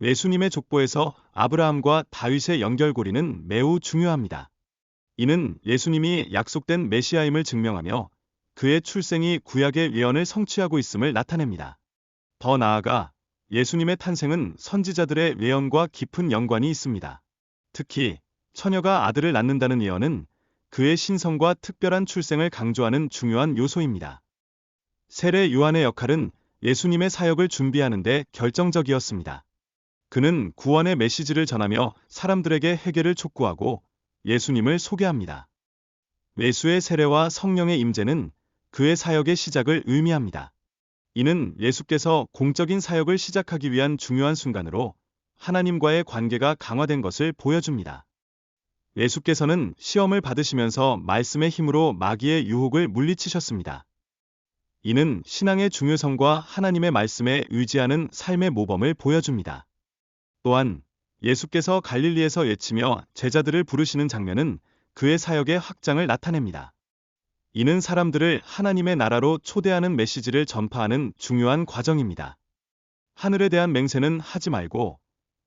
예수님의 족보에서 아브라함과 다윗의 연결고리는 매우 중요합니다. 이는 예수님이 약속된 메시아임을 증명하며 그의 출생이 구약의 예언을 성취하고 있음을 나타냅니다. 더 나아가 예수님의 탄생은 선지자들의 예언과 깊은 연관이 있습니다. 특히 처녀가 아들을 낳는다는 예언은 그의 신성과 특별한 출생을 강조하는 중요한 요소입니다. 세례 요한의 역할은 예수님의 사역을 준비하는 데 결정적이었습니다. 그는 구원의 메시지를 전하며 사람들에게 회개를 촉구하고 예수님을 소개합니다. 예수의 세례와 성령의 임재는 그의 사역의 시작을 의미합니다. 이는 예수께서 공적인 사역을 시작하기 위한 중요한 순간으로 하나님과의 관계가 강화된 것을 보여줍니다. 예수께서는 시험을 받으시면서 말씀의 힘으로 마귀의 유혹을 물리치셨습니다. 이는 신앙의 중요성과 하나님의 말씀에 의지하는 삶의 모범을 보여줍니다. 또한 예수께서 갈릴리에서 외치며 제자들을 부르시는 장면은 그의 사역의 확장을 나타냅니다. 이는 사람들을 하나님의 나라로 초대하는 메시지를 전파하는 중요한 과정입니다. 하늘에 대한 맹세는 하지 말고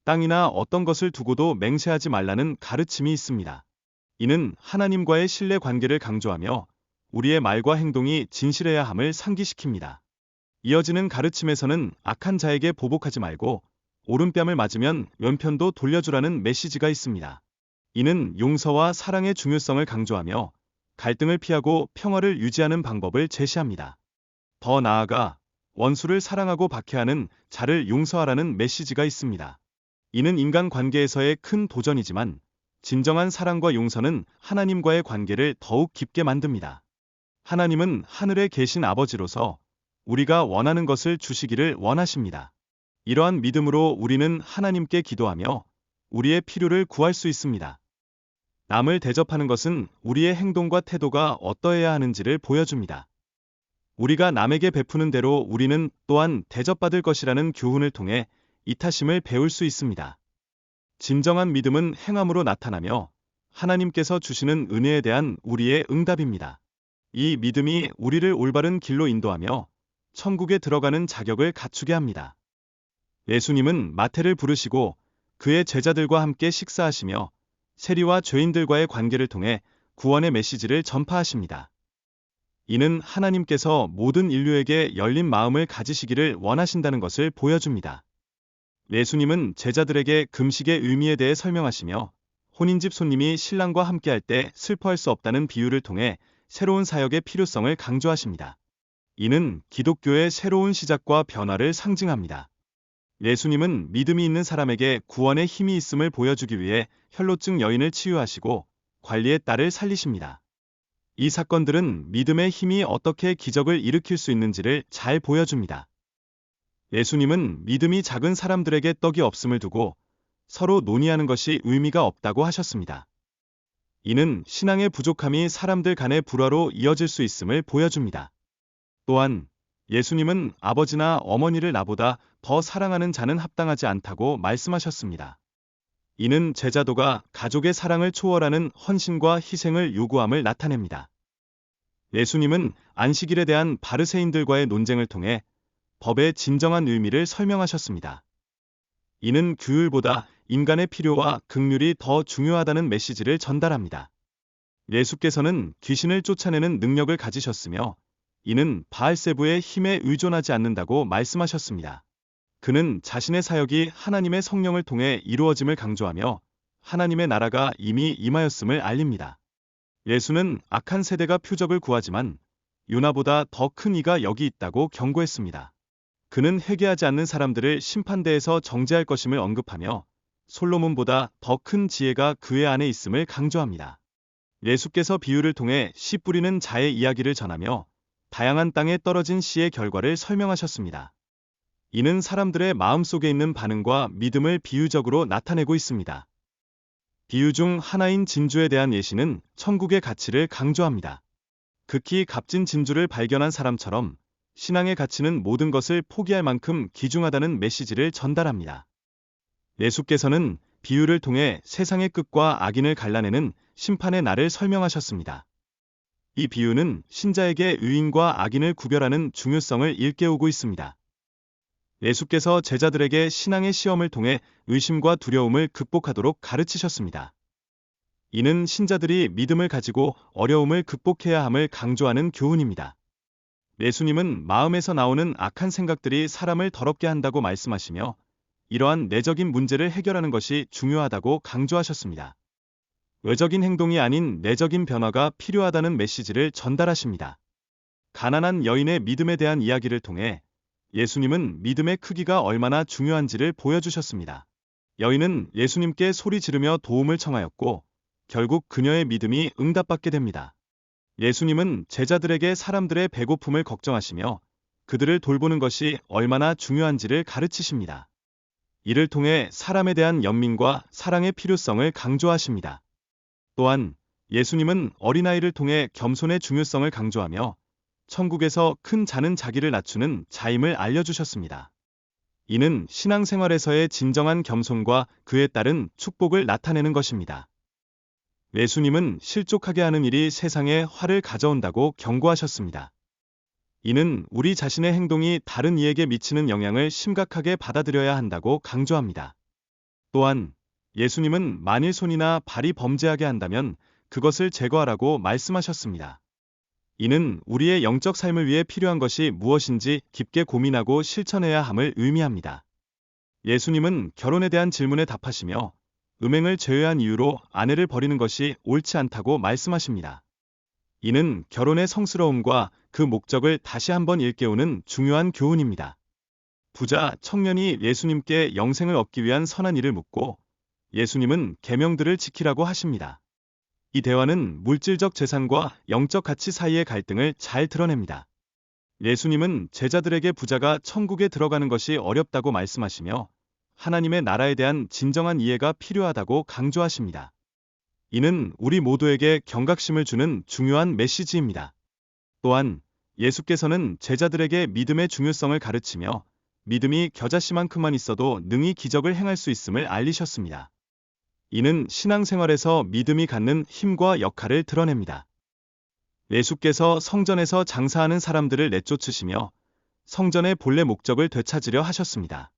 땅이나 어떤 것을 두고도 맹세하지 말라는 가르침이 있습니다. 이는 하나님과의 신뢰 관계를 강조하며 우리의 말과 행동이 진실해야 함을 상기시킵니다. 이어지는 가르침에서는 악한 자에게 보복하지 말고 오른뺨을 맞으면 왼편도 돌려주라는 메시지가 있습니다. 이는 용서와 사랑의 중요성을 강조하며 갈등을 피하고 평화를 유지하는 방법을 제시합니다. 더 나아가 원수를 사랑하고 박해하는 자를 용서하라는 메시지가 있습니다. 이는 인간 관계에서의 큰 도전이지만 진정한 사랑과 용서는 하나님과의 관계를 더욱 깊게 만듭니다. 하나님은 하늘에 계신 아버지로서 우리가 원하는 것을 주시기를 원하십니다. 이러한 믿음으로 우리는 하나님께 기도하며 우리의 필요를 구할 수 있습니다. 남을 대접하는 것은 우리의 행동과 태도가 어떠해야 하는지를 보여줍니다. 우리가 남에게 베푸는 대로 우리는 또한 대접받을 것이라는 교훈을 통해 이타심을 배울 수 있습니다. 진정한 믿음은 행함으로 나타나며 하나님께서 주시는 은혜에 대한 우리의 응답입니다. 이 믿음이 우리를 올바른 길로 인도하며 천국에 들어가는 자격을 갖추게 합니다. 예수님은 마태를 부르시고 그의 제자들과 함께 식사하시며 세리와 죄인들과의 관계를 통해 구원의 메시지를 전파하십니다. 이는 하나님께서 모든 인류에게 열린 마음을 가지시기를 원하신다는 것을 보여줍니다. 예수님은 제자들에게 금식의 의미에 대해 설명하시며 혼인집 손님이 신랑과 함께할 때 슬퍼할 수 없다는 비유를 통해 새로운 사역의 필요성을 강조하십니다. 이는 기독교의 새로운 시작과 변화를 상징합니다. 예수님은 믿음이 있는 사람에게 구원의 힘이 있음을 보여주기 위해 혈루증 여인을 치유하시고 관리의 딸을 살리십니다. 이 사건들은 믿음의 힘이 어떻게 기적을 일으킬 수 있는지를 잘 보여줍니다. 예수님은 믿음이 작은 사람들에게 떡이 없음을 두고 서로 논의하는 것이 의미가 없다고 하셨습니다. 이는 신앙의 부족함이 사람들 간의 불화로 이어질 수 있음을 보여줍니다. 또한 예수님은 아버지나 어머니를 나보다 더 사랑하는 자는 합당하지 않다고 말씀하셨습니다. 이는 제자도가 가족의 사랑을 초월하는 헌신과 희생을 요구함을 나타냅니다. 예수님은 안식일에 대한 바르새인들과의 논쟁을 통해 법의 진정한 의미를 설명하셨습니다. 이는 규율보다 인간의 필요와 긍휼이 더 중요하다는 메시지를 전달합니다. 예수께서는 귀신을 쫓아내는 능력을 가지셨으며 이는 바알세부의 힘에 의존하지 않는다고 말씀하셨습니다. 그는 자신의 사역이 하나님의 성령을 통해 이루어짐을 강조하며 하나님의 나라가 이미 임하였음을 알립니다. 예수는 악한 세대가 표적을 구하지만 요나보다 더 큰 이가 여기 있다고 경고했습니다. 그는 회개하지 않는 사람들을 심판대에서 정죄할 것임을 언급하며 솔로몬보다 더 큰 지혜가 그의 안에 있음을 강조합니다. 예수께서 비유를 통해 씨 뿌리는 자의 이야기를 전하며 다양한 땅에 떨어진 씨의 결과를 설명하셨습니다. 이는 사람들의 마음속에 있는 반응과 믿음을 비유적으로 나타내고 있습니다. 비유 중 하나인 진주에 대한 예시는 천국의 가치를 강조합니다. 극히 값진 진주를 발견한 사람처럼 신앙의 가치는 모든 것을 포기할 만큼 귀중하다는 메시지를 전달합니다. 예수께서는 비유를 통해 세상의 끝과 악인을 갈라내는 심판의 날을 설명하셨습니다. 이 비유는 신자에게 의인과 악인을 구별하는 중요성을 일깨우고 있습니다. 예수께서 제자들에게 신앙의 시험을 통해 의심과 두려움을 극복하도록 가르치셨습니다. 이는 신자들이 믿음을 가지고 어려움을 극복해야 함을 강조하는 교훈입니다. 예수님은 마음에서 나오는 악한 생각들이 사람을 더럽게 한다고 말씀하시며 이러한 내적인 문제를 해결하는 것이 중요하다고 강조하셨습니다. 외적인 행동이 아닌 내적인 변화가 필요하다는 메시지를 전달하십니다. 가난한 여인의 믿음에 대한 이야기를 통해 예수님은 믿음의 크기가 얼마나 중요한지를 보여주셨습니다. 여인은 예수님께 소리 지르며 도움을 청하였고 결국 그녀의 믿음이 응답받게 됩니다. 예수님은 제자들에게 사람들의 배고픔을 걱정하시며 그들을 돌보는 것이 얼마나 중요한지를 가르치십니다. 이를 통해 사람에 대한 연민과 사랑의 필요성을 강조하십니다. 또한 예수님은 어린아이를 통해 겸손의 중요성을 강조하며 천국에서 큰 자는 자기를 낮추는 자임을 알려주셨습니다. 이는 신앙생활에서의 진정한 겸손과 그에 따른 축복을 나타내는 것입니다. 예수님은 실족하게 하는 일이 세상에 화를 가져온다고 경고하셨습니다. 이는 우리 자신의 행동이 다른 이에게 미치는 영향을 심각하게 받아들여야 한다고 강조합니다. 또한 예수님은 만일 손이나 발이 범죄하게 한다면 그것을 제거하라고 말씀하셨습니다. 이는 우리의 영적 삶을 위해 필요한 것이 무엇인지 깊게 고민하고 실천해야 함을 의미합니다. 예수님은 결혼에 대한 질문에 답하시며 음행을 제외한 이유로 아내를 버리는 것이 옳지 않다고 말씀하십니다. 이는 결혼의 성스러움과 그 목적을 다시 한번 일깨우는 중요한 교훈입니다. 부자 청년이 예수님께 영생을 얻기 위한 선한 일을 묻고 예수님은 계명들을 지키라고 하십니다. 이 대화는 물질적 재산과 영적 가치 사이의 갈등을 잘 드러냅니다. 예수님은 제자들에게 부자가 천국에 들어가는 것이 어렵다고 말씀하시며 하나님의 나라에 대한 진정한 이해가 필요하다고 강조하십니다. 이는 우리 모두에게 경각심을 주는 중요한 메시지입니다. 또한 예수께서는 제자들에게 믿음의 중요성을 가르치며 믿음이 겨자씨만큼만 있어도 능히 기적을 행할 수 있음을 알리셨습니다. 이는 신앙생활에서 믿음이 갖는 힘과 역할을 드러냅니다. 예수께서 성전에서 장사하는 사람들을 내쫓으시며 성전의 본래 목적을 되찾으려 하셨습니다.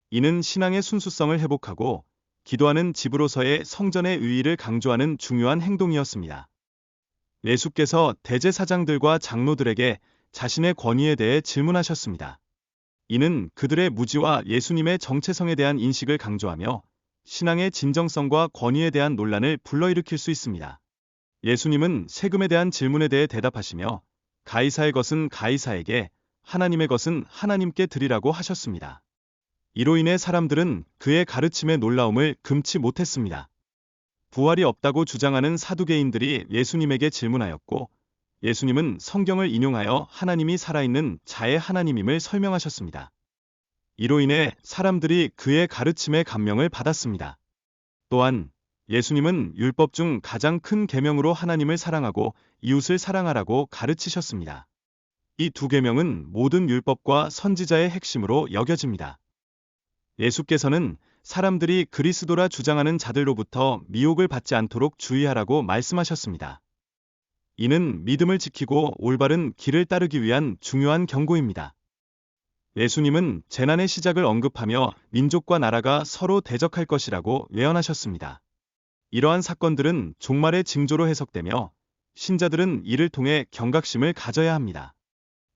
이는 신앙의 순수성을 회복하고 기도하는 집으로서의 성전의 의의를 강조하는 중요한 행동이었습니다. 예수께서 대제사장들과 장로들에게 자신의 권위에 대해 질문하셨습니다. 이는 그들의 무지와 예수님의 정체성에 대한 인식을 강조하며 신앙의 진정성과 권위에 대한 논란을 불러일으킬 수 있습니다. 예수님은 세금에 대한 질문에 대해 대답하시며 가이사의 것은 가이사에게, 하나님의 것은 하나님께 드리라고 하셨습니다. 이로 인해 사람들은 그의 가르침의 놀라움을 금치 못했습니다. 부활이 없다고 주장하는 사두개인들이 예수님에게 질문하였고 예수님은 성경을 인용하여 하나님이 살아있는 자의 하나님임을 설명하셨습니다. 이로 인해 사람들이 그의 가르침에 감명을 받았습니다. 또한 예수님은 율법 중 가장 큰 계명으로 하나님을 사랑하고 이웃을 사랑하라고 가르치셨습니다. 이 두 계명은 모든 율법과 선지자의 핵심으로 여겨집니다. 예수께서는 사람들이 그리스도라 주장하는 자들로부터 미혹을 받지 않도록 주의하라고 말씀하셨습니다. 이는 믿음을 지키고 올바른 길을 따르기 위한 중요한 경고입니다. 예수님은 재난의 시작을 언급하며 민족과 나라가 서로 대적할 것이라고 예언하셨습니다. 이러한 사건들은 종말의 징조로 해석되며 신자들은 이를 통해 경각심을 가져야 합니다.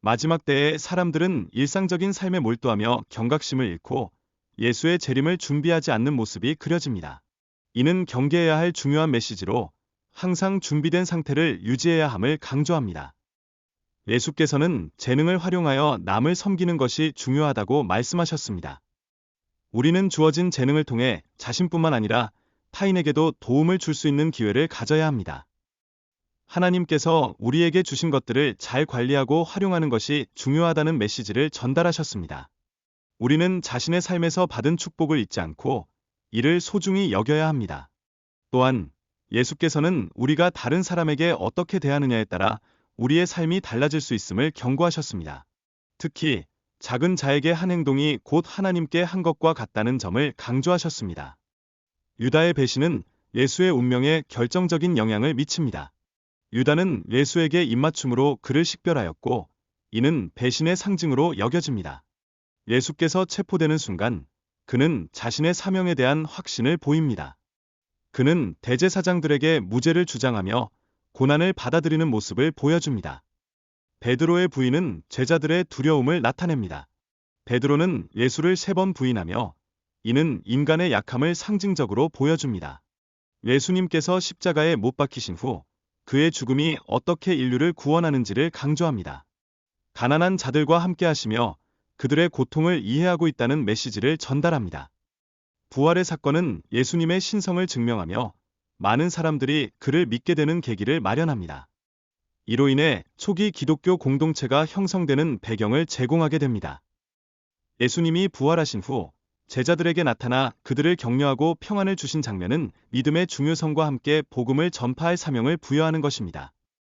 마지막 때에 사람들은 일상적인 삶에 몰두하며 경각심을 잃고 예수의 재림을 준비하지 않는 모습이 그려집니다. 이는 경계해야 할 중요한 메시지로 항상 준비된 상태를 유지해야 함을 강조합니다. 예수께서는 재능을 활용하여 남을 섬기는 것이 중요하다고 말씀하셨습니다. 우리는 주어진 재능을 통해 자신뿐만 아니라 타인에게도 도움을 줄 수 있는 기회를 가져야 합니다. 하나님께서 우리에게 주신 것들을 잘 관리하고 활용하는 것이 중요하다는 메시지를 전달하셨습니다. 우리는 자신의 삶에서 받은 축복을 잊지 않고 이를 소중히 여겨야 합니다. 또한 예수께서는 우리가 다른 사람에게 어떻게 대하느냐에 따라 우리의 삶이 달라질 수 있음을 경고하셨습니다. 특히 작은 자에게 한 행동이 곧 하나님께 한 것과 같다는 점을 강조하셨습니다. 유다의 배신은 예수의 운명에 결정적인 영향을 미칩니다. 유다는 예수에게 입맞춤으로 그를 식별하였고 이는 배신의 상징으로 여겨집니다. 예수께서 체포되는 순간 그는 자신의 사명에 대한 확신을 보입니다. 그는 대제사장들에게 무죄를 주장하며 고난을 받아들이는 모습을 보여줍니다. 베드로의 부인은 제자들의 두려움을 나타냅니다. 베드로는 예수를 3번 부인하며 이는 인간의 약함을 상징적으로 보여줍니다. 예수님께서 십자가에 못 박히신 후 그의 죽음이 어떻게 인류를 구원하는지를 강조합니다. 가난한 자들과 함께 하시며 그들의 고통을 이해하고 있다는 메시지를 전달합니다. 부활의 사건은 예수님의 신성을 증명하며 많은 사람들이 그를 믿게 되는 계기를 마련합니다. 이로 인해 초기 기독교 공동체가 형성되는 배경을 제공하게 됩니다. 예수님이 부활하신 후 제자들에게 나타나 그들을 격려하고 평안을 주신 장면은 믿음의 중요성과 함께 복음을 전파할 사명을 부여하는 것입니다.